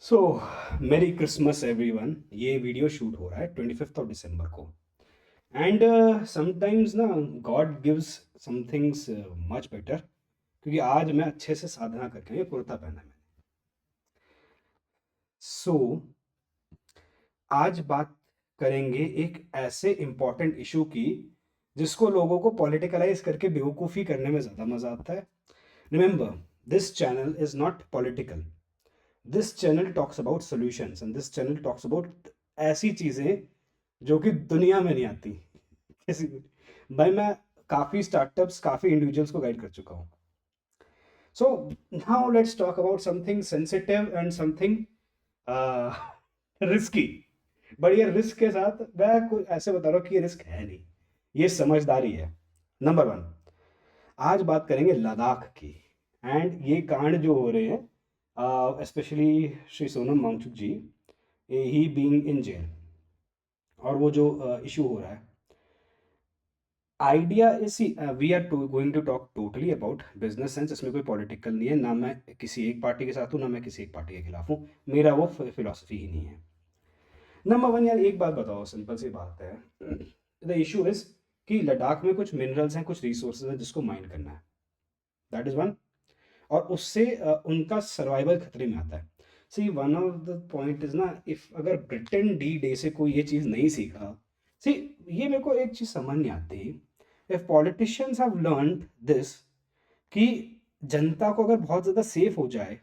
सो merry Christmas everyone. ये video shoot हो रहा है 25 दिसंबर को। एंड समटाइम्स ना God gives some things much better, क्योंकि आज मैं अच्छे से साधना करके ये कुर्ता पहना है मैंने। सो आज बात करेंगे एक ऐसे इम्पॉर्टेंट इशू की जिसको लोगों को पॉलिटिकलाइज करके बेवकूफ़ी करने में ज़्यादा मज़ा आता है। Remember, this channel is not political. This channel talks about solutions and this channel talks about ऐसी चीज़ें जो कि दुनिया में नहीं आती किसी भी। भाई मैं काफ़ी स्टार्टअप्स, काफ़ी इंडिविजुअल्स को गाइड कर चुका हूँ। So now let's talk about something sensitive and something risky. But ये रिस्क के साथ मैं कुछ ऐसे बता रहा हूँ कि ये रिस्क है नहीं, ये समझदारी है। नंबर वन, आज बात करेंगे लद्दाख की। एंड ये कांड जो हो रहे हैं, specially Shri Sonam Wangchuk ji, he being in jail, और वो जो इशू हो रहा है, idea is we are going to talk totally about business sense. इसमें कोई पॉलिटिकल नहीं है, ना मैं किसी एक पार्टी के साथ हूँ ना मैं किसी एक पार्टी के खिलाफ हूँ। मेरा वो फिलोसफी ही नहीं है। नंबर वन यार, एक बात बताओ, सिंपल सी बात है। द इशू इज कि लद्दाख में कुछ मिनरल्स हैं, कुछ रिसोर्सेज हैं जिसको माइन करना है। That is one. और उससे उनका सर्वाइवल खतरे में आता है। See one of the point is ना, इफ अगर ब्रिटेन डी डे से कोई ये चीज़ नहीं सीखा। सी, ये मेरे को एक चीज़ समझ नहीं आती। If politicians have learned this कि जनता को अगर बहुत ज़्यादा सेफ हो जाए।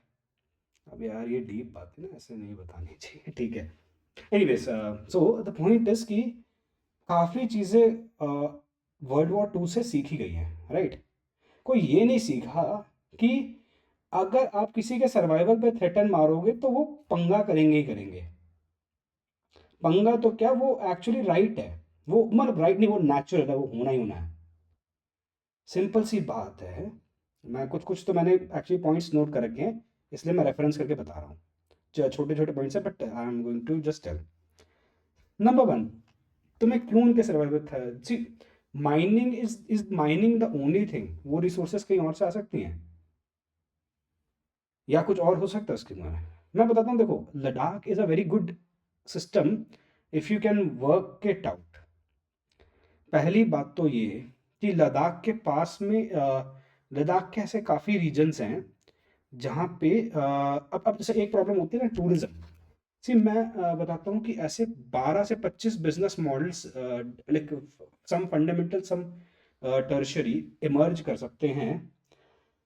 अब यार ये डीप बात है ना, ऐसे नहीं बतानी चाहिए, ठीक है। Anyways, so the point is कि काफ़ी चीज़ें वर्ल्ड वॉर 2 से सीखी गई हैं, राइट। कोई ये नहीं सीखा कि अगर आप किसी के सर्वाइवल पे थ्रेटन मारोगे तो वो पंगा करेंगे ही करेंगे। पंगा तो क्या, वो एक्चुअली राइट है। वो मतलब राइट नहीं, वो नेचुरल है, वो होना ही होना है। सिंपल सी बात है। मैं कुछ कुछ तो मैंने एक्चुअली पॉइंट्स नोट कर रखे हैं, इसलिए मैं रेफरेंस करके बता रहा हूँ। छोटे छोटे पॉइंट्स है, but I am going to just tell. Number one, तुम्हें क्यों उनके सर्वाइवल था? See, mining is mining the only thing. वो रिसोर्सेज कहीं और से आ सकती हैं या कुछ और हो सकता है उसके में। मैं बताता हूँ, देखो, Ladakh is a very good system if you can work it out. पहली बात तो ये कि लद्दाख के पास में लद्दाख के ऐसे काफ़ी रीजन्स हैं जहाँ पे अब जैसे एक प्रॉब्लम होती है ना, टूरिज्म। सी, मैं बताता हूँ कि ऐसे 12 से 25 business models, like some fundamental, some tertiary, emerge कर सकते हैं,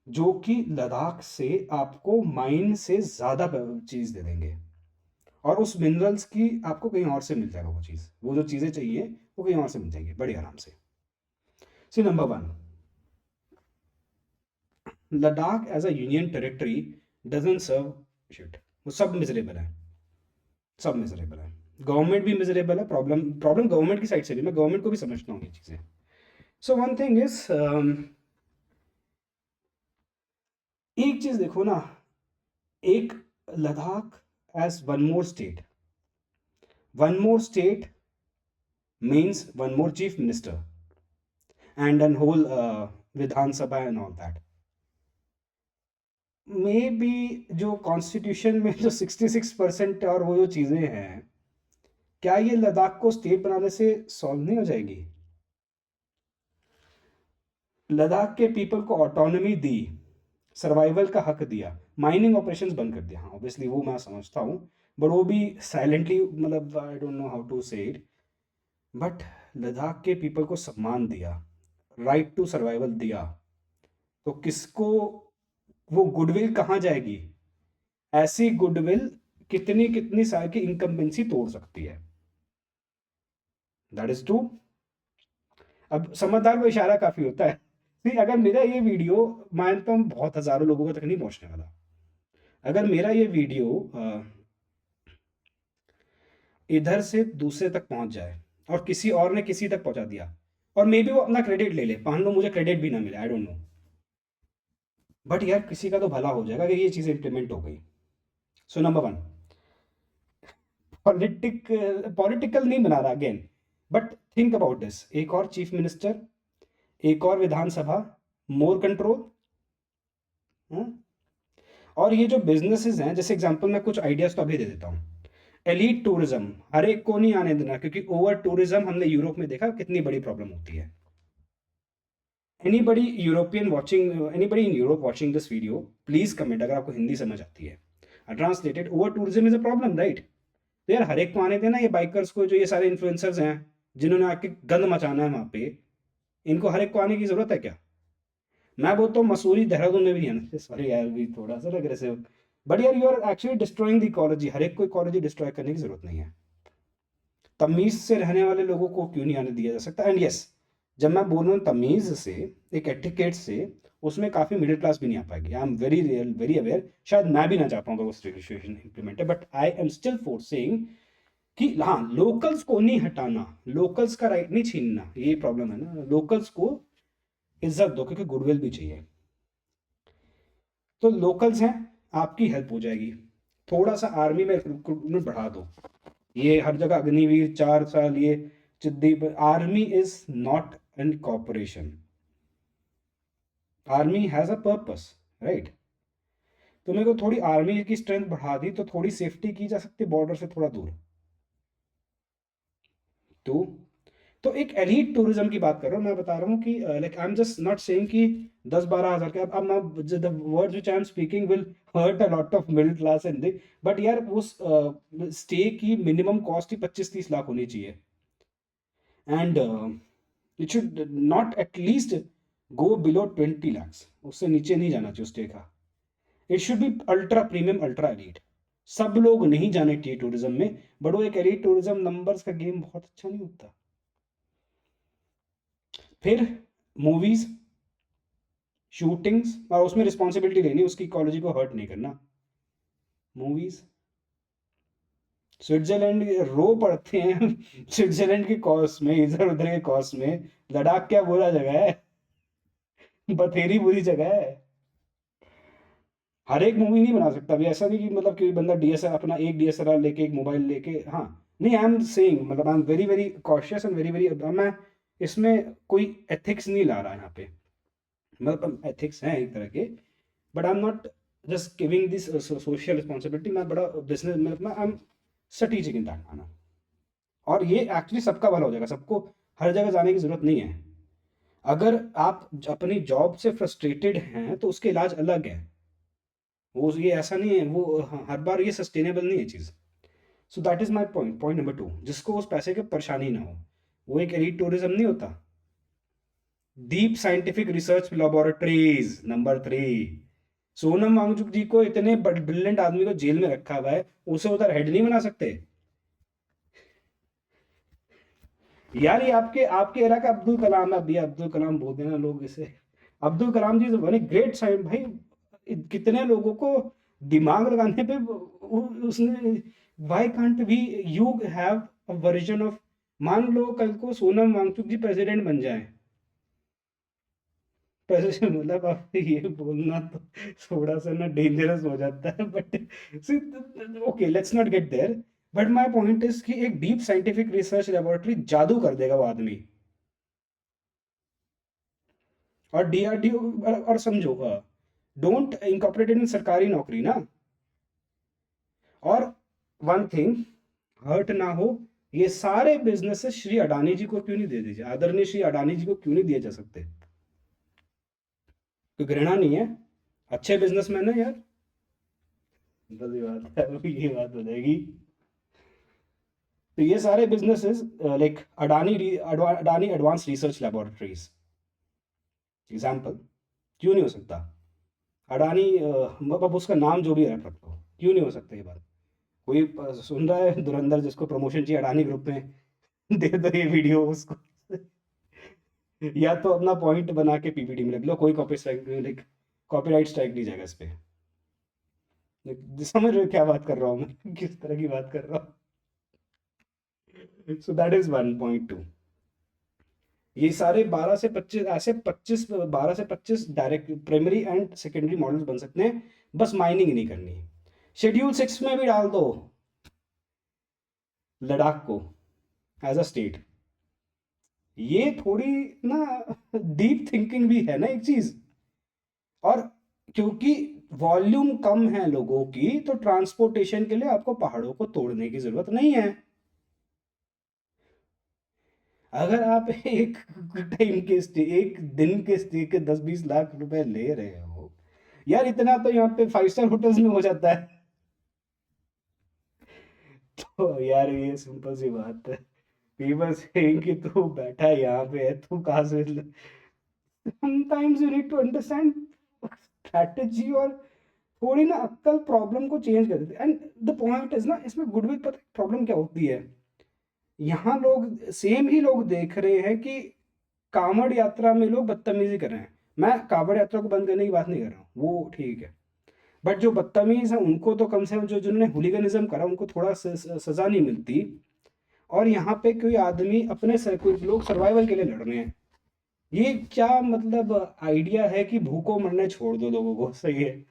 जो कि लद्दाख से आपको माइन से ज़्यादा चीज़ दे देंगे। और उस मिनरल्स की आपको कहीं और से मिल जाएगा वो चीज़, वो जो चीज़ें चाहिए वो कहीं और से मिल जाएंगी बड़ी आराम से। See, number one, Ladakh as a union territory doesn't serve shit. वो सब मिजरेबल है, सब मिजरेबल है। गवर्नमेंट भी मिजरेबल है। प्रॉब्लम प्रॉब्लम गवर्नमेंट की साइड से भी, मैं गवर्नमेंट को भी समझता हूँ ये चीज़ें। सो वन थिंग इज, एक चीज़ देखो ना, एक Ladakh as one more state means one more chief minister and whole Vidhan Sabha and all that. May be जो कॉन्स्टिट्यूशन में जो 66% और वो जो चीज़ें हैं, क्या ये लद्दाख को स्टेट बनाने से सॉल्व नहीं हो जाएगी? लद्दाख के पीपल को ऑटोनॉमी दी, सर्वाइवल का हक दिया, माइनिंग ऑपरेशंस बंद कर दिया। हाँ, ऑब्वियसली वो मैं समझता हूँ, बट वो भी साइलेंटली, मतलब I don't know how to say it. But Ladakh के पीपल को सम्मान दिया, राइट टू सर्वाइवल दिया, तो किसको वो गुडविल कहाँ जाएगी? ऐसी गुडविल कितनी कितनी साल की इनकम्बेंसी तोड़ सकती है। That is true. अब समझदार को इशारा काफी होता है। नहीं, अगर मेरा ये वीडियो, मानता हूँ बहुत हजारों लोगों तक नहीं पहुंचने वाला, अगर मेरा ये वीडियो इधर से दूसरे तक पहुंच जाए और किसी और ने किसी तक पहुंचा दिया, और मे बी वो अपना क्रेडिट ले ले, मान लो मुझे क्रेडिट भी ना मिले, आई डोंट नो, बट यार किसी का तो भला हो जाएगा कि ये चीज़ इंप्लीमेंट हो गई। सो नंबर वन, पॉलिटिकल नहीं बना रहा again, but think about this. एक और चीफ मिनिस्टर, एक और विधानसभा, मोर कंट्रोल, और ये जो बिजनेसेस हैं, जैसे एग्जांपल मैं कुछ आइडियाज तो अभी दे देता हूँ। एलीट टूरिज्म हर एक को नहीं आने देना, क्योंकि ओवर टूरिज्म हमने यूरोप में देखा कितनी बड़ी प्रॉब्लम होती है। Anybody in Europe watching this video, please comment अगर आपको हिंदी समझ आती है। Translated, over tourism is a problem, right? तो यार हर एक को आने देना, ये बाइकर्स को, जो ये सारे इन्फ्लुएंसर्स हैं जिन्होंने आके गंद मचाना है वहां पे, इनको हर एक को आने की जरूरत है क्या? मैं बोलता हूँ मसूरी देहरादून में भी नहीं आना, सॉरी यार भी थोड़ा सा अग्रेसिव, बट यार you are actually destroying the ecology. हर एक को इकोलॉजी डिस्ट्रॉय करने की जरूरत नहीं है। तमीज से रहने वाले लोगों को क्यों नहीं आने दिया जा सकता? एंड यस, जब मैं बोल रहा हूँ तमीज से, एक एटिकेट से, उसमें काफी मिडिल क्लास भी नहीं आ पाएगी। I am very real very aware, शायद मैं भी ना चाह पाऊंगा वो सिचुएशन इंप्लीमेंट है, but I am still forcing कि हाँ, लोकल्स को नहीं हटाना, लोकल्स का राइट नहीं छीनना, ये प्रॉब्लम है ना। लोकल्स को इज्जत दो, क्योंकि गुडविल भी चाहिए। तो लोकल्स हैं, आपकी हेल्प हो जाएगी। थोड़ा सा आर्मी में रिक्रूटमेंट बढ़ा दो। ये हर जगह अग्निवीर 4 साल, ये चिद्दी, army is not an corporation, army has a purpose, right? तो मेरे को थोड़ी आर्मी की स्ट्रेंथ बढ़ा दी तो थोड़ी सेफ्टी की जा सकती, बॉर्डर से थोड़ा दूर। तो तो एक एलीट टूरिज्म की बात कर रहा हूँ, मैं बता रहा हूँ कि like I am just not saying कि 10-12 हज़ार के, अब मैं, the words which I am speaking will hurt a lot of middle class and they, but यार उस स्टे की मिनिमम कॉस्ट ही 25-30 लाख होनी चाहिए। And it should not at least go below 20 lakhs, उससे नीचे नहीं जाना चाहिए स्टे का। It should be ultra premium, ultra elite. सब लोग नहीं जाने चाहिए टूरिज्म में, बट वो एक एलीट टूरिज्म, नंबर्स का गेम बहुत अच्छा नहीं होता। फिर मूवीज, शूटिंग्स, और उसमें रिस्पॉन्सिबिलिटी लेनी, उसकी इकोलॉजी को हर्ट नहीं करना। मूवीज, स्विट्जरलैंड रो पड़ते हैं स्विट्जरलैंड के कॉस्ट में, इधर उधर के कॉस्ट में। लद्दाख क्या बुरा जगह है? बथेरी बुरी जगह है। हर एक मूवी नहीं बना सकता अभी, ऐसा नहीं कि मतलब कि बंदा डीएसएलआर, अपना एक डीएसएलआर लेके, एक मोबाइल लेके, हाँ, नहीं, आई एम सेइंग, मतलब I am very very cautious and very very, मैं इसमें कोई एथिक्स नहीं ला रहा यहाँ पे, मतलब एथिक्स हैं एक तरह के, but I am not just giving this social responsibility. मैं बड़ा बिजनेस, मतलब I am strategic in that manner. और ये एक्चुअली सबका भला हो जाएगा, सबको हर जगह जाने की जरूरत नहीं है। अगर आप अपनी जॉब से फ्रस्ट्रेटेड हैं तो उसके इलाज अलग है। वो ये ऐसा नहीं है, वो हर बार ये सस्टेनेबल नहीं है चीज़। So that is my point, point number 2, जिसको उस पैसे की परेशानी ना हो, वो एक एलीट टूरिज्म नहीं होता। Deep scientific research laboratories, number 3। Sonam Wangchuk ji को, इतने ब्रिलियंट आदमी को जेल में रखा हुआ है, उसे उधर हेड नहीं बना सकते? यार ये आपके आपके एरा का अब्दुल कलाम है, अभी अब्दुल कलाम बोल देना लोग इसे। Abdul Kalam ji one great science भाई, कितने लोगों को दिमाग लगाने पे उसने, why can't we you have a version of, मान लो कल को सोनम वांगचुक जी प्रेसिडेंट बन जाए, प्रेसिडेंट, मतलब आप ये बोलना तो थोड़ा सा ना डेंजरस हो जाता है, but okay, let's not get there. But my point is कि एक डीप साइंटिफिक रिसर्च लेबोरेटरी जादू कर देगा वो आदमी। और डीआरडीओ, और समझो, डोंट इनकॉर्पोरेटेड इन सरकारी नौकरी ना। और वन थिंग, हर्ट ना हो, ये सारे बिजनेसेस श्री अडानी जी को क्यों नहीं दे दीजिए, आदरणीय श्री अडानी जी को क्यों नहीं दिए जा सकते? कोई घृणा नहीं है, अच्छे बिजनेसमैन है यार। बड़ी बात है, अभी ये बात हो जाएगी। तो ये सारे businesses, like Adani advance research laboratories example, क्यों नहीं हो सकता? अडानी, अब उसका नाम जो भी है रख लो, क्यों नहीं हो सकता ये बात? कोई सुन रहा है धुरंधर, जिसको प्रमोशन चाहिए अडानी ग्रुप में, दे दो ये वीडियो उसको या तो अपना पॉइंट बना के पीपीटी में लिख लो, कोई copy strike, like copyright strike नहीं जाएगा इस पे। समझ रहे हो क्या बात कर रहा हूँ मैं किस तरह की बात कर रहा हूँ? सो दैट इज 1.2। ये सारे 12 से 25 ऐसे 12 से 25 direct primary and secondary models बन सकते हैं, बस माइनिंग नहीं करनी। शेड्यूल 6 में भी डाल दो लद्दाख को एज अ स्टेट। ये थोड़ी ना डीप थिंकिंग भी है ना एक चीज। और क्योंकि वॉल्यूम कम है लोगों की, तो ट्रांसपोर्टेशन के लिए आपको पहाड़ों को तोड़ने की जरूरत नहीं है। अगर आप एक टाइम के स्टे, एक दिन के स्टे के 10-20 लाख रुपए ले रहे हो, यार इतना तो यहाँ पे 5 स्टार होटल्स में हो जाता है। तो यार ये सिंपल सी बात है। पीपल सेइंग कि तू बैठा है यहाँ पे है, तू कहाँ से, sometimes you need to understand strategy, और थोड़ी ना अक्कल प्रॉब्लम को चेंज कर देती है। एंड द पॉइंट इज ना, इसमें गुडविल पर प्रॉब्लम क्या होती है, यहाँ लोग सेम ही लोग देख रहे हैं कि कांवड़ यात्रा में लोग बदतमीजी कर रहे हैं। मैं कांवड़ यात्रा को बंद करने की बात नहीं कर रहा हूँ, वो ठीक है, बट जो बदतमीज है उनको तो कम से कम, जो जिन्होंने हुलिगनिज्म करा उनको थोड़ा सजा नहीं मिलती। और यहाँ पे कोई आदमी अपने कोई लोग सर्वाइवल के लिए लड़ रहे हैं। ये क्या मतलब आइडिया है कि भूखों मरने छोड़ दो लोगों को, सही है।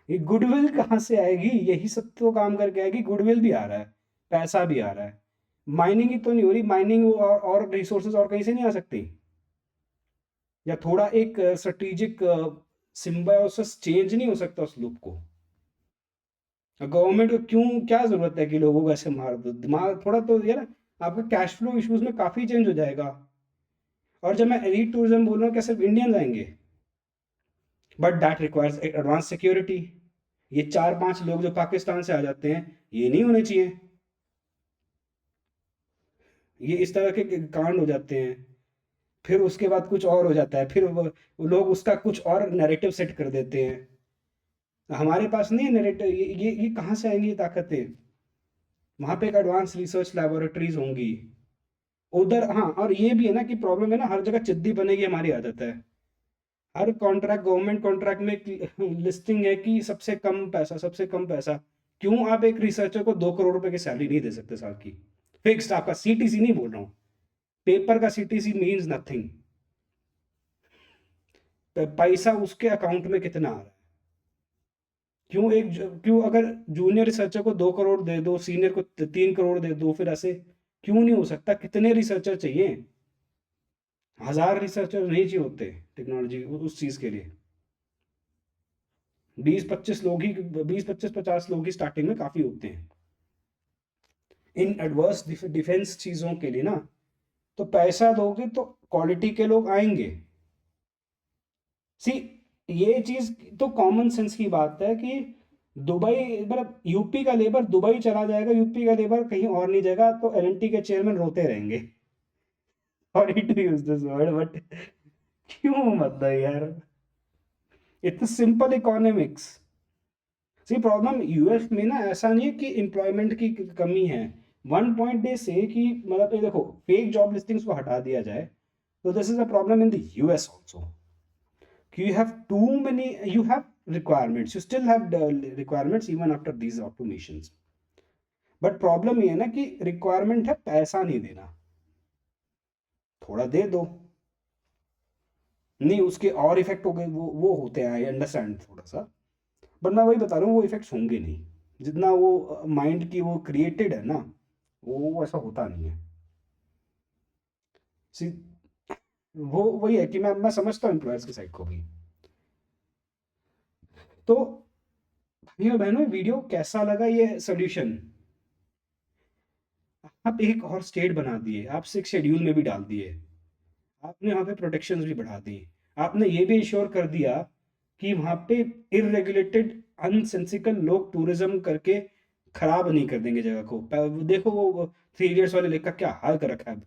ये गुडविल कहाँ से आएगी, यही सब तो काम करके आएगी। गुडविल भी आ रहा है, पैसा भी आ रहा है, माइनिंग ही तो नहीं हो रही, माइनिंग और रिसोर्सेज और कहीं से नहीं आ सकती। या थोड़ा एक स्ट्रेटेजिक सिम्बायोसिस चेंज नहीं हो सकता उस लूप को। गवर्नमेंट को क्यों, क्या जरूरत है कि लोगों को ऐसे मार दो, दिमाग थोड़ा तो यार, आपका कैश फ्लो इश्यूज में काफी चेंज हो जाएगा। और जब मैं एलीट टूरिज्म बोल रहा हूँ, क्या सिर्फ इंडियंस आएंगे, but that requires advance security. ये 4-5 लोग जो पाकिस्तान से आ जाते हैं, ये नहीं होने चाहिए। ये इस तरह के कांड हो जाते हैं, फिर उसके बाद कुछ और हो जाता है, फिर वो लोग उसका कुछ और नैरेटिव सेट कर देते हैं। हमारे पास नहीं है नैरेटिव, ये कहाँ से आएंगी ये ताकतें। वहां पे एक एडवांस रिसर्च लेबोरेटरीज होंगी उधर। हाँ, और ये भी है ना कि प्रॉब्लम है ना, हर जगह चिद्दी बनेगी हमारी आदत है। हर कॉन्ट्रैक्ट, गवर्नमेंट कॉन्ट्रैक्ट में एक लिस्टिंग है कि सबसे कम पैसा, सबसे कम पैसा। क्यों आप एक रिसर्चर को 2 करोड़ रुपए की सैलरी नहीं दे सकते साल की, फिक्स्ड? आपका सीटीसी नहीं बोल रहा हूँ, पेपर का सीटीसी मीन्स नथिंग। पैसा उसके अकाउंट में कितना आ रहा है। क्यों अगर जूनियर रिसर्चर को 2 करोड़ दे दो, सीनियर को 3 करोड़ दे दो, फिर ऐसे क्यों नहीं हो सकता? कितने रिसर्चर चाहिए? 1000 रिसर्चर नहीं चाहिए होते टेक्नोलॉजी उस चीज के लिए। 20-25 लोग ही, 20-25-50 लोग ही स्टार्टिंग में काफी होते हैं इन एडवर्स डिफेंस चीजों के लिए ना। तो पैसा दोगे तो क्वालिटी के लोग आएंगे। सी, ये चीज तो कॉमन सेंस की बात है कि दुबई, मतलब यूपी का लेबर दुबई चला जाएगा, यूपी का लेबर कहीं और नहीं जाएगा, तो एलएनटी के चेयरमैन रोते रहेंगे। Sorry to use this word, but क्यों मतलब यार, इतना simple economics. See, problem US में ना ऐसा नहीं है कि एम्प्लॉयमेंट की कमी है। वन पॉइंट दे से कि मतलब ये देखो, फेक जॉब लिस्टिंग्स को हटा दिया जाए, तो this is a problem in the US also. You have too many, you have requirements, you still have the requirements even after these automations, but problem ये है ना कि रिक्वायरमेंट है, पैसा नहीं देना। थोड़ा दे दो, नहीं उसके और इफेक्ट हो गए, वो होते हैं, आई अंडरस्टैंड थोड़ा सा, बट मैं वही बता रहा हूँ, वो इफेक्ट्स होंगे नहीं जितना वो माइंड की वो क्रिएटेड है ना, वो ऐसा होता नहीं है। सी, वो वही है कि मैं समझता हूँ एम्प्लॉयर्स की साइड को भी। तो भाइयों बहनों, वीडियो कैसा लगा, ये सोल्यूशन आप एक और स्टेट बना दिए, आप 6 शेड्यूल में भी डाल दिए, आपने वहाँ पे प्रोटेक्शंस भी बढ़ा दी, आपने ये भी इंश्योर कर दिया कि वहाँ पे इरेगुलेटेड अनसेंसिकल लोग टूरिज्म करके खराब नहीं कर देंगे जगह को। देखो वो 3 इडियट्स वाले लेक का क्या हाल कर रखा है अब।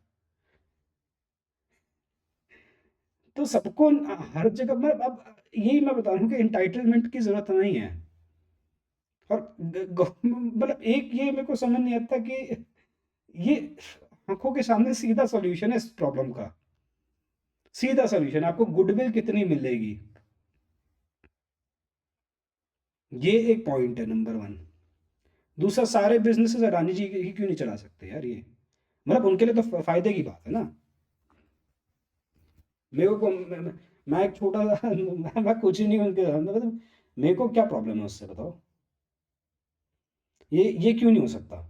तो सबको हर जगह, मैं अब यही मैं बता रहा हूँ कि इंटाइटलमेंट की जरूरत नहीं है। और मतलब एक ये मेरे को समझ नहीं आता कि ये आंखों के सामने सीधा सॉल्यूशन है इस प्रॉब्लम का। सीधा सॉल्यूशन, आपको गुडविल कितनी मिलेगी, ये एक पॉइंट है नंबर 1। दूसरा, सारे बिजनेसेस अडानी जी ही क्यों नहीं चला सकते यार ये, मतलब उनके लिए तो फायदे की बात है ना। मेरे को मैं एक छोटा सा मैं कुछ ही नहीं उनके, मतलब मेरे को क्या प्रॉब्लम है उससे बताओ, ये क्यों नहीं हो सकता?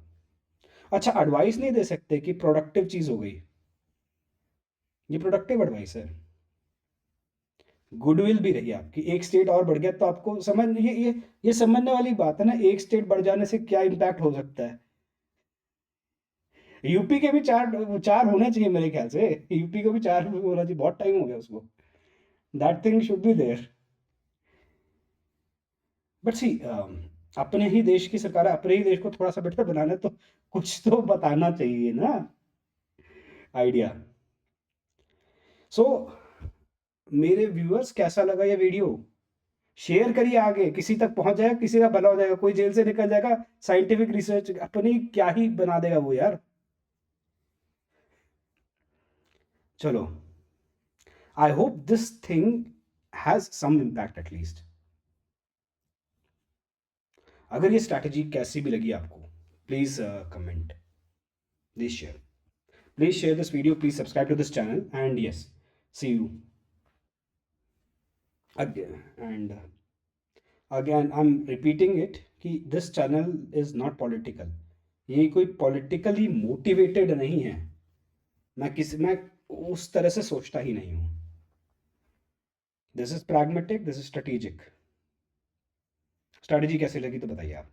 अच्छा, एडवाइस नहीं दे सकते कि प्रोडक्टिव चीज हो गई, ये प्रोडक्टिव एडवाइस है। गुडविल भी रही आपकी, एक स्टेट और बढ़ गया तो आपको समझ ये समझने वाली बात है ना, एक स्टेट बढ़ जाने से क्या इम्पैक्ट हो सकता है। यूपी के भी चार चार होने चाहिए मेरे ख्याल से, यूपी को भी चार होना चाहिए, बहुत टाइम हो गया उसको, that thing should be there. But see अपने ही देश की सरकार है, अपने ही देश को थोड़ा सा बेटर बनाना है, तो कुछ तो बताना चाहिए ना, आइडिया। सो मेरे व्यूअर्स कैसा लगा ये वीडियो, शेयर करिए, आगे किसी तक पहुंच जाएगा, किसी का भला हो जाएगा, कोई जेल से निकल जाएगा, साइंटिफिक रिसर्च अपनी क्या ही बना देगा वो यार। चलो, I hope this thing has some impact at least. अगर ये स्ट्रैटेजी कैसी भी लगी आपको, please comment, please share, please share this video, please subscribe to this channel, and yes, see you again. And again I'm repeating it कि this channel is not political, ये कोई politically motivated नहीं है, मैं उस तरह से सोचता ही नहीं हूँ। This is pragmatic, this is strategic। Strategy कैसी लगी तो बताइए आप।